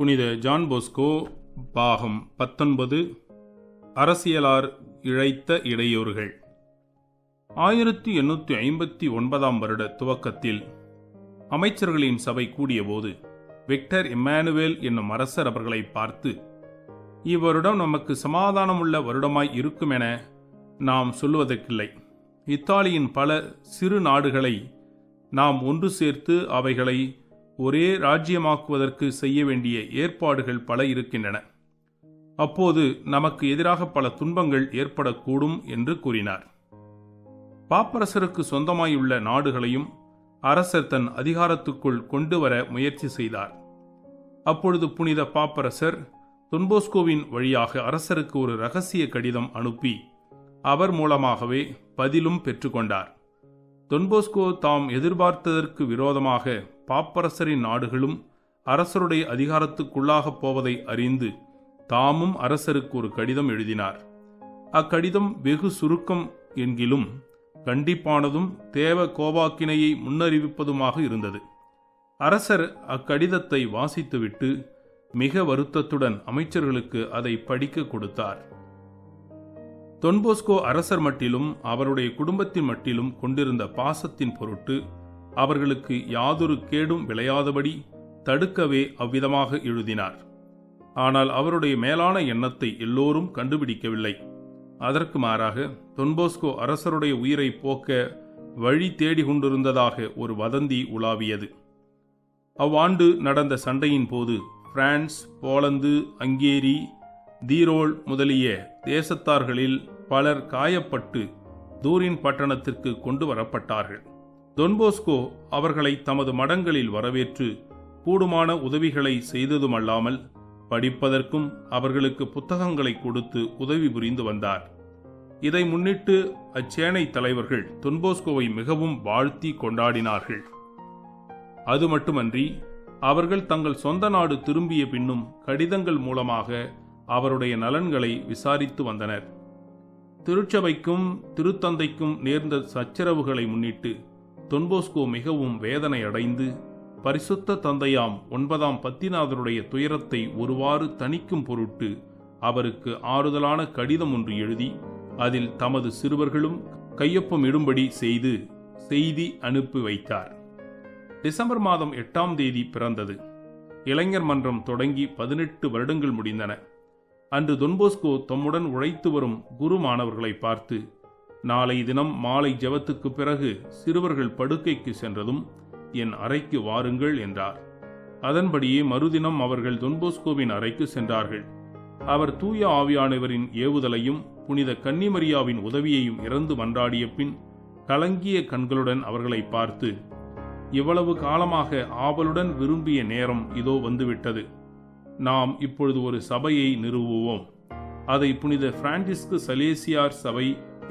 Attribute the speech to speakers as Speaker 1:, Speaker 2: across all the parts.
Speaker 1: புனித John Bosco பாகம் 19 அரசியலார் இழைத்த இடையூறுகள். 1859 வருட துவக்கத்தில் அமைச்சர்களின் சபை கூடியபோது விக்டர் இம்மானுவேல் என்னும் அரசர் அவர்களை பார்த்து, இவ்வருடம் நமக்கு சமாதானமுள்ள வருடமாய் இருக்கும் என நாம் சொல்லுவதற்கில்லை. இத்தாலியின் பல சிறு நாடுகளை நாம் ஒன்று சேர்த்து அவைகளை ஒரே ராஜ்யமாக்குவதற்கு செய்ய வேண்டிய ஏற்பாடுகள் பல இருக்கின்றன. அப்போது நமக்கு எதிராக பல துன்பங்கள் ஏற்படக்கூடும் என்று கூறினார். பாப்பரசருக்கு சொந்தமாயுள்ள நாடுகளையும் அரசர் தன் அதிகாரத்துக்குள் கொண்டு வர முயற்சி செய்தார். அப்பொழுது புனித பாப்பரசர் தொன்போஸ்கோவின் வழியாக அரசருக்கு ஒரு இரகசிய கடிதம் அனுப்பி அவர் மூலமாகவே பதிலும் பெற்றுக்கொண்டார். தொன்போஸ்கோ தாம் எதிர்பார்த்ததற்கு விரோதமாக பாப்பரசரின் நாடுகளும் அரசருடைய அதிகாரத்துக்குள்ளாகப் போவதை அறிந்து தாமும் அரசருக்கு ஒரு கடிதம் எழுதினார். அக்கடிதம் வெகு சுருக்கம் என்கிலும் கண்டிப்பானதும் தேவ கோபாக்கினையை முன்னறிவிப்பதுமாக இருந்தது. அரசர் அக்கடிதத்தை வாசித்துவிட்டு மிக வருத்தத்துடன் அமைச்சர்களுக்கு அதை படிக்க கொடுத்தார். தொன்போஸ்கோ அரசர் மட்டிலும் அவருடைய குடும்பத்தின் மட்டிலும் கொண்டிருந்த பாசத்தின் பொருட்டு அவர்களுக்கு யாதொரு கேடும் விளையாதபடி தடுக்கவே அவ்விதமாக எழுதினார். ஆனால் அவருடைய மேலான எண்ணத்தை எல்லோரும் கண்டுபிடிக்கவில்லை. அதற்கு மாறாக தொன்போஸ்கோ அரசருடைய உயிரை போக்க வழி தேடி கொண்டிருந்ததாக ஒரு வதந்தி உலாவியது. அவ்வாண்டு நடந்த சண்டையின் போது பிரான்ஸ், போலந்து, அங்கேரி, தீரோல் முதலிய தேசத்தார்களில் பலர் காயப்பட்டு தூரின் பட்டணத்திற்கு கொண்டு வரப்பட்டார்கள். தொன்போஸ்கோ அவர்களை தமது மடங்களில் வரவேற்று கூடுமான உதவிகளை செய்ததுமல்லாமல் படிப்பதற்கும் அவர்களுக்கு புத்தகங்களை கொடுத்து உதவி புரிந்து வந்தார். இதை முன்னிட்டு அச்சேனை தலைவர்கள் தொன்போஸ்கோவை மிகவும் வாழ்த்தி கொண்டாடினார்கள். அது மட்டுமன்றி அவர்கள் தங்கள் சொந்த நாடு திரும்பிய பின்னும் கடிதங்கள் மூலமாக அவருடைய நலன்களை விசாரித்து வந்தனர். திருச்சபைக்கும் திருத்தந்தைக்கும் நேர்ந்த சச்சரவுகளை முன்னிட்டு தொன்போஸ்கோ மிகவும் வேதனை அடைந்து பரிசுத்த தந்தையாம் 9ஆம் பத்திநாதருடைய துயரத்தை ஒருவாறு தணிக்கும் பொருட்டு அவருக்கு ஆறுதலான கடிதம் ஒன்று எழுதி அதில் தமது சிறுவர்களும் கையொப்பமிடும்படி செய்து செய்தி அனுப்பி வைத்தார். டிசம்பர் மாதம் 8ஆம் தேதி பிறந்தது. இளைஞர் மன்றம் தொடங்கி 18 வருடங்கள் முடிந்தன. அன்று தொன்போஸ்கோ தம்முடன் உழைத்து வரும் குரு மாணவர்களை பார்த்து, நாளை தினம் மாலை ஜெபத்துக்கு பிறகு சிறுவர்கள் படுக்கைக்கு சென்றதும் என் அறைக்கு வாருங்கள் என்றார். அதன்படியே மறுதினம் அவர்கள் தொன்போஸ்கோவின் அறைக்கு சென்றார்கள். அவர் தூய ஆவியானவரின் ஏவுதலையும் புனித கன்னிமரியாவின் உதவியையும் இறந்து மன்றாடிய பின் கலங்கிய கண்களுடன் அவர்களை பார்த்து, இவ்வளவு காலமாக ஆவலுடன் விரும்பிய நேரம் இதோ வந்துவிட்டது. நாம் இப்பொழுது ஒரு சபையை நிறுவுவோம். அதை புனித பிரான்சிஸ்கு சலேசியார் சபை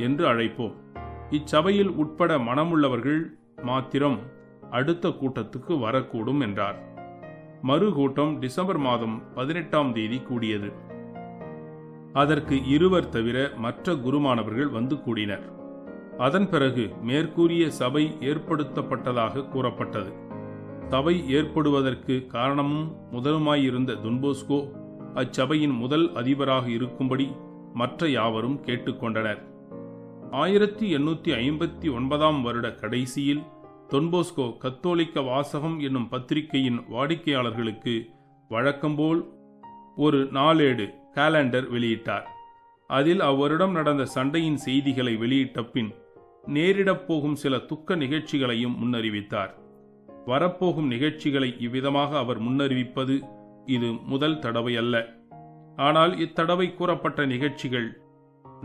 Speaker 1: என்று அழைப்போம். இச்சபையில் உட்பட மனமுள்ளவர்கள் மாத்திரம் அடுத்த கூட்டத்துக்கு வரக்கூடும் என்றார். மறு கூட்டம் டிசம்பர் மாதம் 18ஆம் தேதி கூடியது. அதற்கு இருவர் தவிர மற்ற குருமானவர்கள் வந்து கூடினர். அதன் பிறகு மேற்கூறிய சபை ஏற்படுத்தப்பட்டதாக கூறப்பட்டது. சபை ஏற்படுவதற்கு காரணமும் முதலுமாயிருந்த தொன்போஸ்கோ அச்சபையின் முதல் அதிபராக இருக்கும்படி மற்ற யாவரும் கேட்டுக்கொண்டனர். 1859 வருட கடைசியில் தொன்போஸ்கோ கத்தோலிக்க வாசகம் என்னும் பத்திரிகையின் வாடிக்கையாளர்களுக்கு வழக்கம்போல் ஒரு நாளேடு காலண்டர் வெளியிட்டார். அதில் அவ்வருடம் நடந்த சண்டையின் செய்திகளை வெளியிட்ட பின் நேரிடப் போகும் சில துக்க நிகழ்ச்சிகளையும் முன்னறிவித்தார். வரப்போகும் நிகழ்ச்சிகளை இவ்விதமாக அவர் முன்னறிவிப்பது இது முதல் தடவை அல்ல. ஆனால் இத்தடவை கூறப்பட்ட நிகழ்ச்சிகள்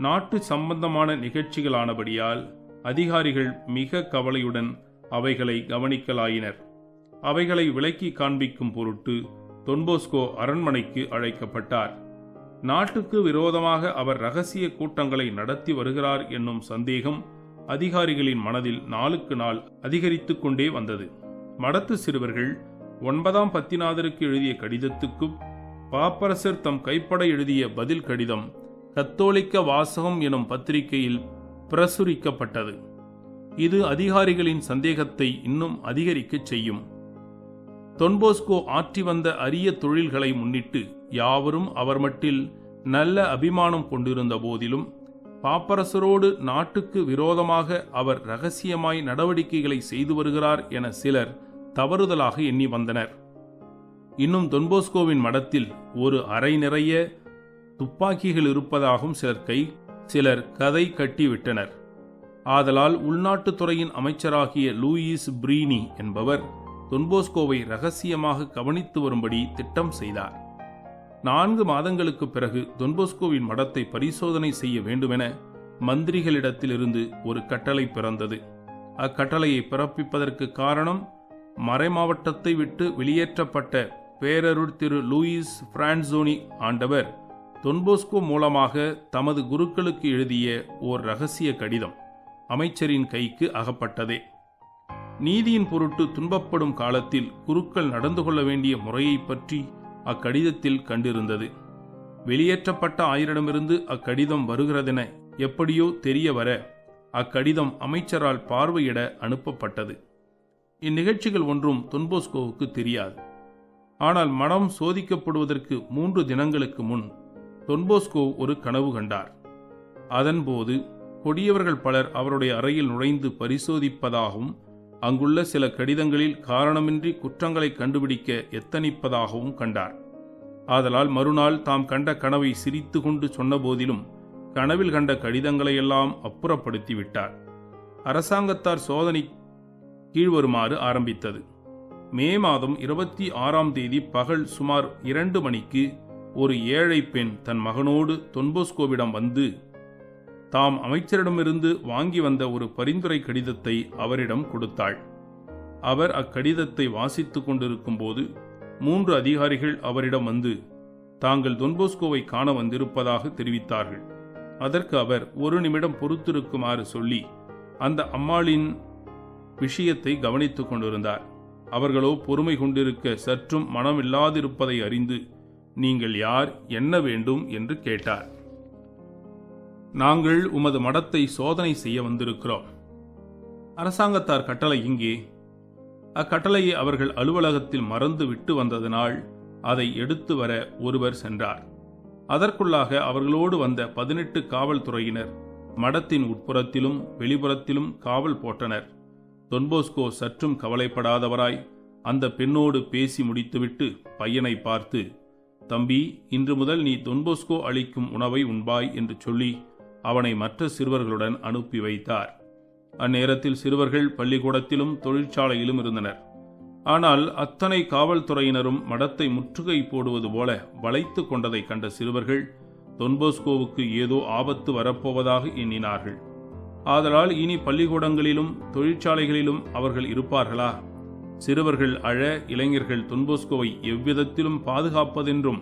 Speaker 1: நாட்டு சம்பந்தமான நிகழ்ச்சிகளானபடியால் அதிகாரிகள் மிக கவலையுடன் அவைகளை கவனிக்கலாயினர். அவைகளை விளக்கி காண்பிக்கும் பொருட்டு தொன்போஸ்கோ அரண்மனைக்கு அழைக்கப்பட்டார். நாட்டுக்கு விரோதமாக அவர் இரகசிய கூட்டங்களை நடத்தி வருகிறார் என்னும் சந்தேகம் அதிகாரிகளின் மனதில் நாளுக்கு நாள் அதிகரித்துக் கொண்டே வந்தது. மடத்து சிறுவர்கள் 9ஆம் பத்திநாதருக்கு எழுதிய கடிதத்துக்கும் பாப்பரசர் தம் கைப்பட எழுதிய பதில் கடிதம் கத்தோலிக்க வாசகம் எனும் பத்திரிகையில் பிரசுரிக்கப்பட்டது. இது அதிகாரிகளின் சந்தேகத்தை இன்னும் அதிகரிக்கச் செய்யும். தொன்போஸ்கோ ஆற்றி வந்த அரிய தொழில்களை முன்னிட்டு யாவரும் அவர் மட்டில் நல்ல அபிமானம் கொண்டிருந்த போதிலும் பாப்பரசரோடு நாட்டுக்கு விரோதமாக அவர் இரகசியமாய் நடவடிக்கைகளை செய்து வருகிறார் என சிலர் தவறுதலாக எண்ணி வந்தனர். இன்னும் தொன்போஸ்கோவின் மடத்தில் ஒரு அறை நிறைய துப்பாக்கிகள் இருப்பதாகவும் சிலர் கதை கட்டிவிட்டனர். ஆதலால் உள்நாட்டுத்துறையின் அமைச்சராகிய லூயிஸ் பிரீனி என்பவர் தொன்போஸ்கோவை இரகசியமாக கவனித்து வரும்படி திட்டம் செய்தார். 4 மாதங்களுக்கு பிறகு தொன்போஸ்கோவின் மடத்தை பரிசோதனை செய்ய வேண்டுமென மந்திரிகளிடத்திலிருந்து ஒரு கட்டளை பிறந்தது. அக்கட்டளையை பிறப்பிப்பதற்கு காரணம், மறைமாவட்டத்தை விட்டு வெளியேற்றப்பட்ட பேரருள் திரு லூயிஸ் பிரான்சோனி ஆண்டவர் தொன்போஸ்கோ மூலமாக தமது குருக்களுக்கு எழுதிய ஓர் இரகசிய கடிதம் அமைச்சரின் கைக்கு அகப்பட்டதே. நீதியின் பொருட்டு துன்பப்படும் காலத்தில் குருக்கள் நடந்து கொள்ள வேண்டிய முறையை பற்றி அக்கடிதத்தில் கண்டிருந்தது. வெளியேற்றப்பட்ட ஆயரிடமிருந்து அக்கடிதம் வருகிறதென எப்படியோ தெரிய வர அக்கடிதம் அமைச்சரால் பார்வையிட அனுப்பப்பட்டது. இந்நிகழ்ச்சிகள் ஒன்றும் தொன்போஸ்கோவுக்கு தெரியாது. ஆனால் மனம் சோதிக்கப்படுவதற்கு 3 தினங்களுக்கு முன் தொன்போஸ்கோ ஒரு கனவு கண்டார். அதன்போது கொடியவர்கள் பலர் அவருடைய அறையில் நுழைந்து பரிசோதிப்பதாகவும் அங்குள்ள சில கடிதங்களில் காரணமின்றி குற்றங்களை கண்டுபிடிக்க எத்தனிப்பதாகவும் கண்டார். ஆதலால் மறுநாள் தாம் கண்ட கனவை சிரித்து கொண்டு சொன்ன போதிலும் கனவில் கண்ட கடிதங்களையெல்லாம் அப்புறப்படுத்திவிட்டார். அரசாங்கத்தார் சோதனை கீழ்வருமாறு ஆரம்பித்தது. மே மாதம் 26ஆம் தேதி பகல் சுமார் 2 மணிக்கு ஒரு ஏழை பெண் தன் மகனோடு தொன்போஸ்கோவிடம் வந்து தாம் அமைச்சரிடமிருந்து வாங்கி வந்த ஒரு பரிந்துரை கடிதத்தை அவரிடம் கொடுத்தாள். அவர் அக்கடிதத்தை வாசித்துக் கொண்டிருக்கும் போது 3 அதிகாரிகள் அவரிடம் வந்து தாங்கள் தொன்போஸ்கோவை காண வந்திருப்பதாக தெரிவித்தார்கள். அதற்கு அவர் 1 நிமிடம் பொறுத்திருக்குமாறு சொல்லி அந்த அம்மாளின் விஷயத்தை கவனித்துக் கொண்டிருந்தார். அவர்களோ பொறுமை கொண்டிருக்க சற்றும் மனமில்லாதிருப்பதை அறிந்து, நீங்கள் யார், என்ன வேண்டும் என்று கேட்டார். நாங்கள் உமது மடத்தை சோதனை செய்ய வந்திருக்கிறோம். அரசாங்கத்தார் கட்டளை இங்கே. அக்கட்டளையை அவர்கள் அலுவலகத்தில் மறந்து விட்டு வந்ததனால் அதை எடுத்து வர ஒருவர் சென்றார். அதற்குள்ளாக அவர்களோடு வந்த 18 காவல்துறையினர் மடத்தின் உட்புறத்திலும் வெளிப்புறத்திலும் காவல் போட்டனர். தொன்போஸ்கோ சற்றும் கவலைப்படாதவராய் அந்த பெண்ணோடு பேசி முடித்துவிட்டு பையனை பார்த்து, தம்பி, இன்று முதல் நீ தொன்போஸ்கோ அளிக்கும் உணவை உண்பாய் என்று சொல்லி அவனை மற்ற சிறுவர்களுடன் அனுப்பி வைத்தார். அந்நேரத்தில் சிறுவர்கள் பள்ளிக்கூடத்திலும் தொழிற்சாலையிலும் இருந்தனர். ஆனால் அத்தனை காவல்துறையினரும் மடத்தை முற்றுகை போடுவது போல வளைத்து கொண்டதை கண்ட சிறுவர்கள் தொன்போஸ்கோவுக்கு ஏதோ ஆபத்து வரப்போவதாக எண்ணினார்கள். ஆதலால் இனி பள்ளிக்கூடங்களிலும் தொழிற்சாலைகளிலும் அவர்கள் இருப்பார்களா? சிறுவர்கள் அழ, இளைஞர்கள் தொன்போஸ்கோவை எவ்விதத்திலும் பாதுகாப்பதென்றும்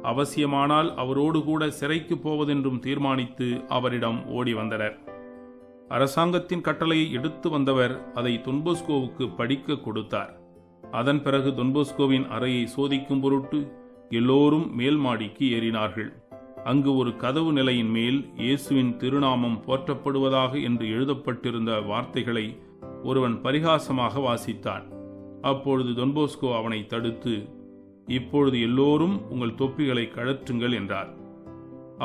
Speaker 1: அவசியமானால் அவரோடு கூட சிறைக்கு போவதென்றும் தீர்மானித்து அவரிடம் ஓடி வந்தனர். அரசாங்கத்தின் கட்டளையை எடுத்து வந்தவர் அதை தொன்போஸ்கோவுக்கு படிக்க கொடுத்தார். அதன் பிறகு தொன்போஸ்கோவின் அறையை சோதிக்கும் பொருட்டு எல்லோரும் மேல் மாடிக்கு ஏறினார்கள். அங்கு ஒரு கதவு நிலையின் மேல் இயேசுவின் திருநாமம் போற்றப்படுவதாக என்று எழுதப்பட்டிருந்த வார்த்தைகளை ஒருவன் பரிகாசமாக வாசித்தான். அப்பொழுது தொன்போஸ்கோ அவனை தடுத்து, இப்பொழுது எல்லோரும் உங்கள் தொப்பிகளை கழற்றுங்கள் என்றார்.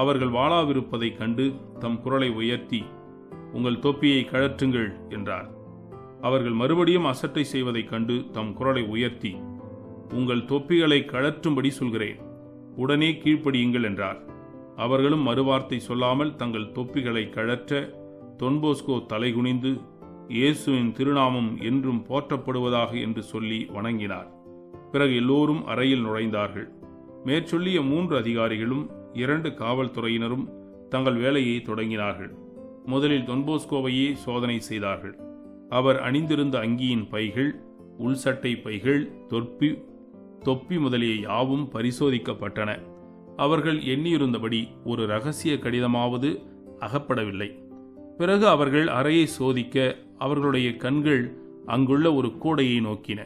Speaker 1: அவர்கள் வாளாவிருப்பதைக் கண்டு தம் குரலை உயர்த்தி, உங்கள் தொப்பியை கழற்றுங்கள் என்றார். அவர்கள் மறுபடியும் அசட்டை செய்வதைக் கண்டு தம் குரலை உயர்த்தி, உங்கள் தொப்பிகளை கழற்றும்படி சொல்கிறேன், உடனே கீழ்ப்படியுங்கள் என்றார். அவர்களும் மறுவார்த்தை சொல்லாமல் தங்கள் தொப்பிகளை கழற்ற தொன்போஸ்கோ தலைகுனிந்து இயேசுவின் திருநாமம் என்றும் போற்றப்படுவதாக என்று சொல்லி வணங்கினார். பிறகு எல்லோரும் அறையில் நுழைந்தார்கள். மேற்சொல்லிய 3 அதிகாரிகளும் 2 காவல்துறையினரும் தங்கள் வேலையை தொடங்கினார்கள். முதலில் தொன்போஸ்கோவையே சோதனை செய்தார்கள். அவர் அணிந்திருந்த அங்கியின் பைகள், உள்சட்டை பைகள், தொப்பி முதலிய யாவும் பரிசோதிக்கப்பட்டன. அவர்கள் எண்ணியிருந்தபடி ஒரு இரகசிய கடிதமாவது அகப்படவில்லை. பிறகு அவர்கள் அறையை சோதிக்க அவர்களுடைய கண்கள் அங்குள்ள ஒரு கூடையை நோக்கின.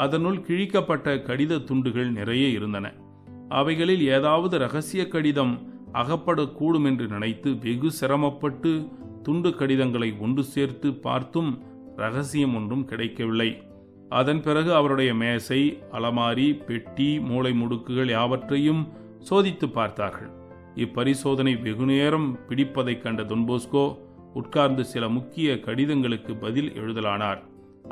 Speaker 1: அதனுள் கிழிக்கப்பட்ட கடித துண்டுகள் நிறைய இருந்தன. அவைகளில் ஏதாவது இரகசிய கடிதம் அகப்படக்கூடும் என்று நினைத்து வெகு சிரமப்பட்டு துண்டு கடிதங்களை ஒன்று சேர்த்து பார்த்தும் இரகசியம் ஒன்றும் கிடைக்கவில்லை. அதன் பிறகு அவருடைய மேசை, அலமாரி, பெட்டி, மூலை முடுக்குகள் யாவற்றையும் சோதித்து பார்த்தார்கள். இப்பரிசோதனை வெகுநேரம் பிடிப்பதைக் கண்ட தொன்போஸ்கோ உட்கார்ந்து சில முக்கிய கடிதங்களுக்கு பதில் எழுதலானார்.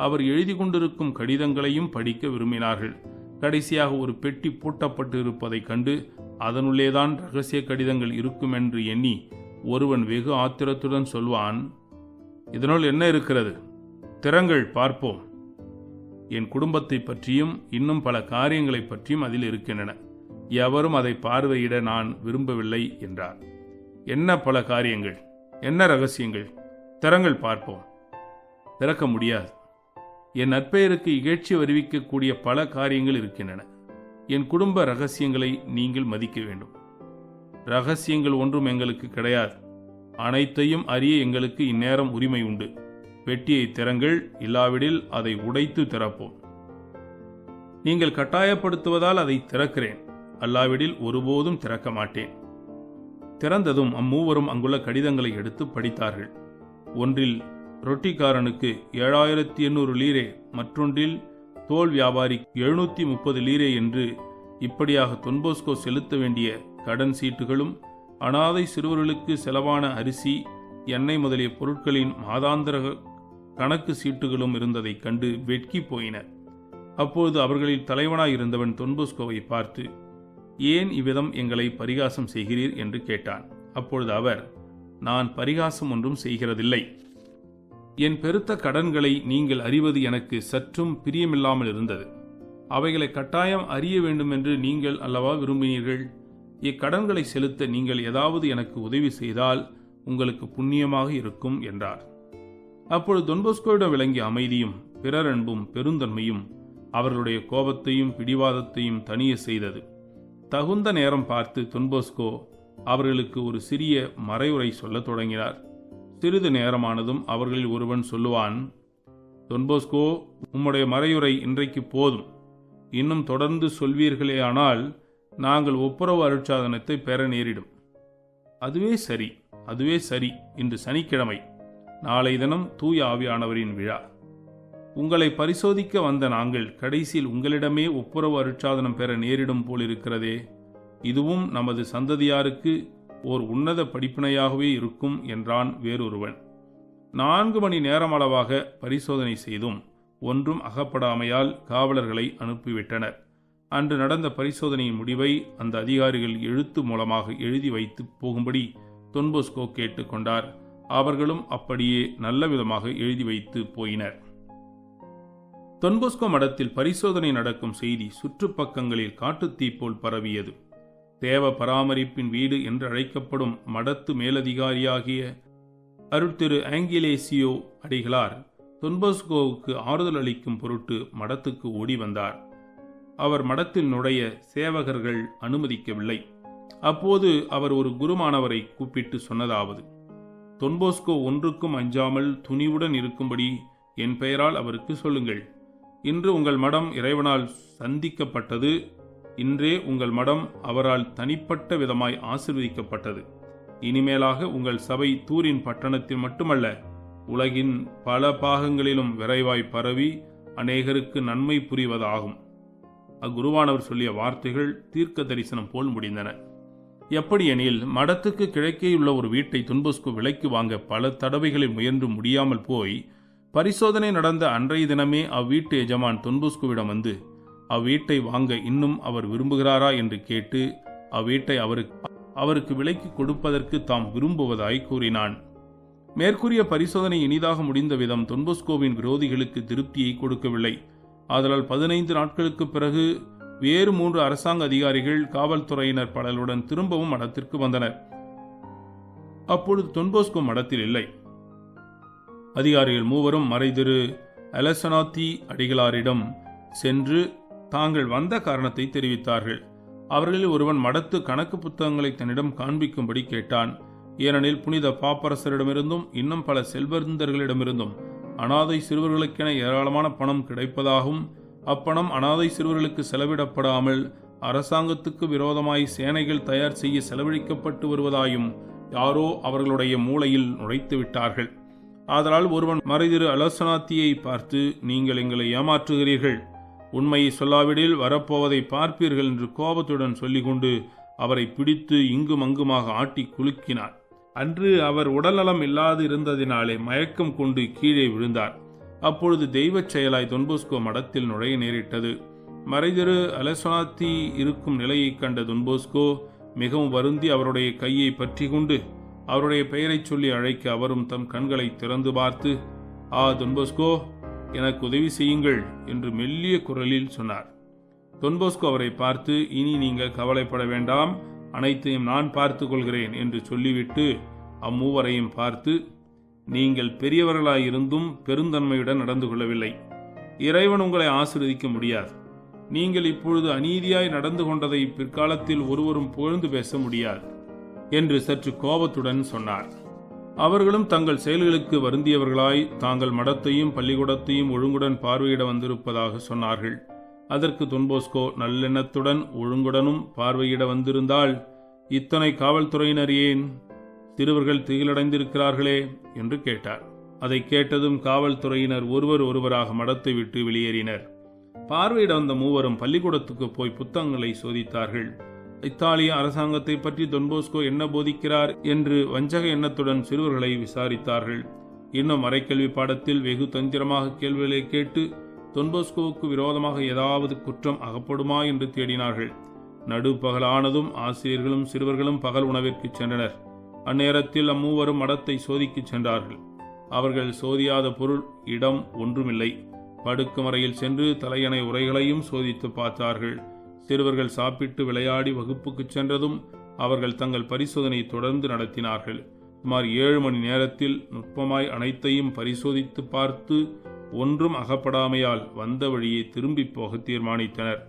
Speaker 1: அவர் எழுதி கொண்டிருக்கும் கடிதங்களையும் படிக்க விரும்பினார்கள். கடைசியாக ஒரு பெட்டி பூட்டப்பட்டு இருப்பதைக் கண்டு அதனுள்ளேதான் இரகசிய கடிதங்கள் இருக்கும் என்று எண்ணி ஒருவன் வெகு ஆத்திரத்துடன் சொல்வான், இதனுள் என்ன இருக்கிறது? திறங்கள் பார்ப்போம். என் குடும்பத்தை பற்றியும் இன்னும் பல காரியங்களை பற்றியும் அதில் இருக்கின்றன. எவரும் அதை பார்வையிட நான் விரும்பவில்லை என்றார். என்ன பல காரியங்கள்? என்ன ரகசியங்கள்? திறங்கள் பார்ப்போம். திறக்க முடியாது. என் நற்பெயருக்கு இகழ்ச்சி வருவிக்கக்கூடிய பல காரியங்கள் இருக்கின்றன. என் குடும்ப ரகசியங்களை நீங்கள் மதிக்க வேண்டும். ரகசியங்கள் ஒன்றும் எங்களுக்கு கிடையாது. அனைத்தையும் அறிய எங்களுக்கு இந்நேரம் உரிமை உண்டு. பெட்டியை திறங்கள், இல்லாவிடில் அதை உடைத்து திறப்போம். நீங்கள் கட்டாயப்படுத்துவதால் அதை திறக்கிறேன், அல்லாவிடில் ஒருபோதும் திறக்க மாட்டேன். திறந்ததும் அம்மூவரும் அங்குள்ள கடிதங்களை எடுத்து படித்தார்கள். ஒன்றில் ரொட்டிக்காரனுக்கு 7800 லீரே, மற்றொன்றில் தோல் வியாபாரி 730 லீரே என்று இப்படியாக தொன்போஸ்கோ செலுத்த வேண்டிய கடன் சீட்டுகளும் அனாதை சிறுவர்களுக்கு செலவான அரிசி, எண்ணெய் முதலிய பொருட்களின் மாதாந்திர கணக்கு சீட்டுகளும் இருந்ததைக் கண்டு வெட்கி போயினர். அப்போது அவர்களில் தலைவனாயிருந்தவன் தொன்போஸ்கோவை பார்த்து, ஏன் இவ்விதம் எங்களை பரிகாசம் செய்கிறீர் என்று கேட்டான். அப்பொழுது அவர், நான் பரிகாசம் ஒன்றும் செய்கிறதில்லை. என் பெருத்த கடன்களை நீங்கள் அறிவது எனக்கு சற்றும் பிரியமில்லாமல் இருந்தது. அவைகளை கட்டாயம் அறிய வேண்டும் என்று நீங்கள் அல்லவா விரும்பினீர்கள். இக்கடன்களை செலுத்த நீங்கள் ஏதாவது எனக்கு உதவி செய்தால் உங்களுக்கு புண்ணியமாக இருக்கும் என்றார். அப்பொழுது தொன்போஸ்கோவிடம் விளங்கிய அமைதியும் பிறர் அன்பும் பெருந்தன்மையும் அவர்களுடைய கோபத்தையும் பிடிவாதத்தையும் தணிய செய்தது. தகுந்த நேரம் பார்த்து தொன்போஸ்கோ அவர்களுக்கு ஒரு சிறிய மறைவுரை சொல்லத் தொடங்கினார். சிறிது நேரமானதும் அவர்களில் ஒருவன் சொல்லுவான், தொன்போஸ்கோ, உம்முடைய மறையுரை இன்றைக்கு போதும். இன்னும் தொடர்ந்து சொல்வீர்களேயானால் நாங்கள் ஒப்புரவு அருட்சாதனத்தை பெற நேரிடும். அதுவே சரி, அதுவே சரி. இன்று சனிக்கிழமை, நாளை தினம் தூய ஆவியானவரின் விழா. உங்களை பரிசோதிக்க வந்த நாங்கள் கடைசியில் உங்களிடமே ஒப்புரவு அருட்சாதனம் பெற நேரிடும் போலிருக்கிறதே. இதுவும் நமது சந்ததியாருக்கு ஓர் உன்னத படிப்பினையாகவே இருக்கும் என்றான் வேறொருவன். 4 மணி நேரமளவாக பரிசோதனை செய்தும் ஒன்றும் அகப்படாமையால் காவலர்களை அனுப்பிவிட்டனர். அன்று நடந்த பரிசோதனையின் முடிவை அந்த அதிகாரிகள் எழுத்து மூலமாக எழுதி வைத்து போகும்படி தொன்போஸ்கோ கேட்டுக்கொண்டார். அவர்களும் அப்படியே நல்ல விதமாக எழுதி வைத்து போயினர். தொன்போஸ்கோ மடத்தில் பரிசோதனை நடக்கும் செய்தி சுற்றுப்பக்கங்களில் காட்டுத்தீ போல் பரவியது. தேவ பராமரிப்பின் வீடு என்று அழைக்கப்படும் மடத்து மேலதிகாரியாகிய அருட்திரு ஆங்கிலேசியோ அடிகளார் தொன்போஸ்கோவுக்கு ஆறுதல் அளிக்கும் பொருட்டு மடத்துக்கு ஓடி வந்தார். அவர் மடத்தில் நுழைய சேவகர்கள் அனுமதிக்கவில்லை. அப்போது அவர் ஒரு குருமானவரை கூப்பிட்டு சொன்னதாவது, தொன்போஸ்கோ ஒன்றுக்கும் அஞ்சாமல் துணிவுடன் இருக்கும்படி என் பெயரால் அவருக்கு சொல்லுங்கள். இன்று உங்கள் மடம் இறைவனால் சந்திக்கப்பட்டது. இன்றே உங்கள் மடம் அவரால் தனிப்பட்ட விதமாய் ஆசீர்வதிக்கப்பட்டது. இனிமேலாக உங்கள் சபை தூரின் பட்டணத்தில் மட்டுமல்ல, உலகின் பல பாகங்களிலும் விரைவாய் பரவி அநேகருக்கு நன்மை புரிவதாகும். அக்குருவானவர் சொல்லிய வார்த்தைகள் தீர்க்க தரிசனம் போல் முடிந்தன. எப்படியெனில், மடத்துக்கு கிழக்கேயுள்ள ஒரு வீட்டை தொன்போஸ்கோ விலைக்கு வாங்க பல தடவைகளில் முயன்று முடியாமல் போய், பரிசோதனை நடந்த அன்றைய தினமே அவ்வீட்டு எஜமான் தொன்போஸ்கோவிடம் வந்து அவ்வீட்டை வாங்க இன்னும் அவர் விரும்புகிறாரா என்று கேட்டு அவ்வீட்டை அவருக்கு விலைக்கு கொடுப்பதற்கு தாம் விரும்புவதாய் கூறினான். மேற்கூறிய பரிசோதனை இனிதாக முடிந்த விதம் தொன்போஸ்கோவின் விரோதிகளுக்கு திருப்தியை கொடுக்கவில்லை. ஆதலால் 15 நாட்களுக்கு பிறகு வேறு 3 அரசாங்க அதிகாரிகள், காவல்துறையினர் பலருடன் திரும்பவும் மடத்திற்கு வந்தனர். அப்பொழுது தொன்போஸ்கோ மடத்தில் இல்லை. அதிகாரிகள் 3 மறைதிரு அலசனாத்தி அடிகளாரிடம் சென்று தாங்கள் வந்த காரணத்தை தெரிவித்தார்கள். அவர்களில் ஒருவன் மடத்து கணக்கு புத்தகங்களை தன்னிடம் காண்பிக்கும்படி கேட்டான். ஏனெனில் புனித பாப்பரசரிடமிருந்தும் இன்னும் பல செல்வந்தர்களிடமிருந்தும் அனாதை சிறுவர்களுக்கென ஏராளமான பணம் கிடைப்பதாகவும், அப்பணம் அனாதை சிறுவர்களுக்கு செலவிடப்படாமல் அரசாங்கத்துக்கு விரோதமாய் சேனைகள் தயார் செய்ய செலவழிக்கப்பட்டு வருவதாயும் யாரோ அவர்களுடைய மூளையில் நுழைத்து விட்டார்கள். ஆதலால் ஒருவன் மறைதிரு அலசனாத்தியை பார்த்து, நீங்கள் எங்களை ஏமாற்றுகிறீர்கள், உண்மையை சொல்லாவிடில் வரப்போவதை பார்ப்பீர்கள் என்று கோபத்துடன் சொல்லிக்கொண்டு அவரை பிடித்து இங்கும் அங்குமாக ஆட்டி குலுக்கினார். அன்று அவர் உடல்நலம் இல்லாது இருந்ததினாலே மயக்கம் கொண்டு கீழே விழுந்தார். அப்பொழுது தெய்வச் செயலாய் தொன்போஸ்கோ மடத்தில் நுழைய நேரிட்டது. மறைதிரு அலசனாத்தி இருக்கும் நிலையை கண்ட தொன்போஸ்கோ மிகவும் வருந்தி அவருடைய கையை பற்றி கொண்டு அவருடைய பெயரை சொல்லி அழைக்க அவரும் தம் கண்களை திறந்து பார்த்து, தொன்போஸ்கோ, எனக்கு உதவி செய்யுங்கள் என்று மெல்லிய குரலில் சொன்னார். தொன்போஸ்கோ அவரை பார்த்து, இனி நீங்கள் கவலைப்பட வேண்டாம், அனைத்தையும் நான் பார்த்து கொள்கிறேன் என்று சொல்லிவிட்டு அம்மூவரையும் பார்த்து, நீங்கள் பெரியவர்களாயிருந்தும் பெருந்தன்மையுடன் நடந்து கொள்ளவில்லை. இறைவன் உங்களை ஆசீர்வதிக்க முடியாது. நீங்கள் இப்பொழுது அநீதியாய் நடந்து கொண்டதை பிற்காலத்தில் ஒருவரும் புகழ்ந்து பேச முடியாது என்று சற்று கோபத்துடன் சொன்னார். அவர்களும் தங்கள் செயல்களுக்கு வருந்தியவர்களாய் தாங்கள் மடத்தையும் பள்ளிக்கூடத்தையும் ஒழுங்குடன் பார்வையிட வந்திருப்பதாக சொன்னார்கள். அதற்கு தொன்போஸ்கோ நல்லெண்ணத்துடன் ஒழுங்குடனும் பார்வையிட வந்திருந்தால் இத்தனை காவல்துறையினர் ஏன்? சிறுவர்கள் திகிலடைந்திருக்கிறார்களே என்று கேட்டார். அதை கேட்டதும் காவல்துறையினர் ஒருவராக மடத்தை விட்டு வெளியேறினர். பார்வையிட வந்த மூவரும் பள்ளிக்கூடத்துக்கு போய் புத்தகங்களை சோதித்தார்கள். இத்தாலிய அரசாங்கத்தை பற்றி தொன்போஸ்கோ என்ன போதிக்கிறார் என்று வஞ்சக எண்ணத்துடன் சிறுவர்களை விசாரித்தார்கள். இன்னும் மறைக்கல்வி பாடத்தில் வெகு தந்திரமாக கேள்விகளை கேட்டு தொன்போஸ்கோவுக்கு விரோதமாக ஏதாவது குற்றம் அகப்படுமா என்று தேடினார்கள். நடுப்பகலானதும் ஆசிரியர்களும் சிறுவர்களும் பகல் உணவிற்கு சென்றனர். அந்நேரத்தில் அம்மூவரும் மடத்தை சோதிக்கச் சென்றார்கள். அவர்கள் சோதியாத பொருள் இடம் ஒன்றுமில்லை. படுக்குமறையில் சென்று தலையணை உரைகளையும் சோதித்து பார்த்தார்கள். சிறுவர்கள் சாப்பிட்டு விளையாடி வகுப்புக்கு சென்றதும் அவர்கள் தங்கள் பரிசோதனை தொடர்ந்து நடத்தினார்கள். சுமார் 7 மணி நேரத்தில் நுட்பமாய் அனைத்தையும் பரிசோதித்து பார்த்து ஒன்றும் அகப்படாமையால் வந்த வழியை திரும்பி போக தீர்மானித்தனர்.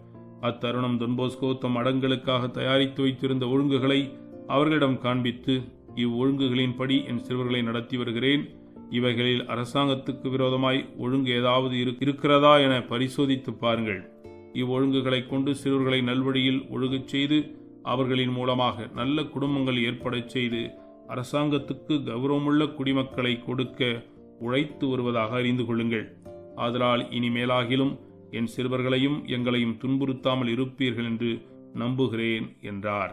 Speaker 1: அத்தருணம் தொன்போஸ்கோ தம் மடங்களுக்காக தயாரித்து வைத்திருந்த ஒழுங்குகளை அவர்களிடம் காண்பித்து, இவ்வொழுங்குகளின்படி என் சிறுவர்களை நடத்தி வருகிறேன். இவைகளில் அரசாங்கத்துக்கு விரோதமாய் ஒழுங்கு ஏதாவது இருக்கிறதா என பரிசோதித்து பாருங்கள். இவ்வொழுங்குகளை கொண்டு சிறுவர்களை நல்வழியில் ஒழுகச் செய்து அவர்களின் மூலமாக நல்ல குடும்பங்கள் ஏற்படச் செய்து அரசாங்கத்துக்கு கௌரவமுள்ள குடிமக்களை கொடுக்க உழைத்து வருவதாக அறிந்து கொள்ளுங்கள். ஆதலால் இனிமேலாகிலும் என் சிறுவர்களையும் எங்களையும் துன்புறுத்தாமல் இருப்பீர்கள் என்று நம்புகிறேன் என்றார்.